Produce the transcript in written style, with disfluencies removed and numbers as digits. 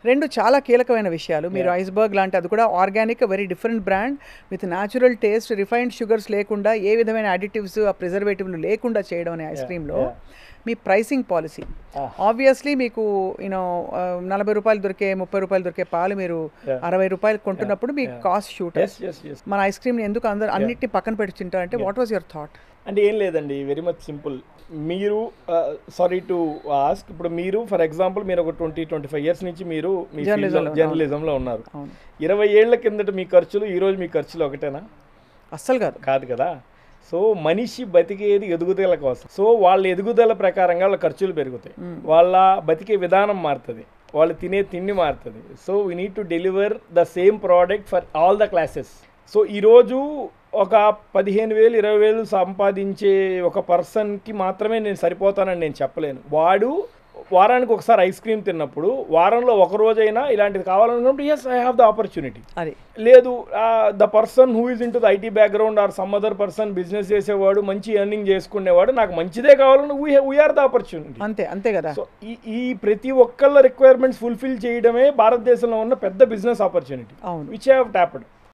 రెండు చాలా కీలకమైన విషయాలు. మీరు ఐస్బర్గ్ లాంటి అది కూడా organic very different brand with natural taste, refined sugars లేకుండా, ఏ విధమైన అడిటివ్స్ ప్రిజర్వేటివ్లు లేకుండా చేయడం అనే ఐస్ క్రీమ్లో మీ ప్రైసింగ్ పాలసీ ఆబ్వియస్లీ మీకు యూనో 40 రూపాయలు దొరికే 30 రూపాయలు దొరికే పాలు మీరు 60 రూపాయలు కొంటున్నప్పుడు మీకు కాస్ట్ షూట్. మన ఐస్ క్రీమ్ని ఎందుకు అందరూ అన్నిటిని పక్కన పెట్టి తింటారంటే వాట్ వాజ్ యువర్ థాట్? అంటే ఏం లేదండి, వెరీ మచ్ సింపుల్. మీరు సారీ టు ఆస్క్, ఇప్పుడు మీరు ఫర్ ఎగ్జాంపుల్ మీరు ఒక 20-25 ఇయర్స్ నుంచి మీరు మీ జర్నలిజంలో ఉన్నారు. 20 ఏళ్ల కిందట మీ ఖర్చులు ఈరోజు మీ ఖర్చులు ఒకటేనా? అస్సలు కాదు కదా. సో మనిషి బతికేది ఎదుగుదల కోసం. సో వాళ్ళ ఎదుగుదల ప్రకారంగా వాళ్ళ ఖర్చులు పెరుగుతాయి, వాళ్ళ బతికే విధానం మారుతుంది, వాళ్ళు తినే తిండి మారుతుంది. So we need to deliver the same product for all the classes. So ఈరోజు ఒక 15,000 20,000 సంపాదించే ఒక పర్సన్కి మాత్రమే నేను సరిపోతానని నేను చెప్పలేను. వాడు వారానికి ఒకసారి ఐస్ క్రీమ్ తిన్నప్పుడు వారంలో ఒక రోజైనా ఇలాంటిది కావాలనుకున్నప్పుడు yes I have the opportunity. అది లేదు the person who is in to the IT background or some other person business చేసేవాడు, మంచి ఎర్నింగ్ చేసుకునేవాడు, నాకు మంచిదే కావాలని వీఆర్ ద ఆపర్చునిటీ. అంతే కదా. సో ఈ ప్రతి ఒక్కళ్ళ రిక్వైర్మెంట్స్ ఫుల్ఫిల్ చేయడమే భారతదేశంలో ఉన్న పెద్ద business opportunity which have tapped.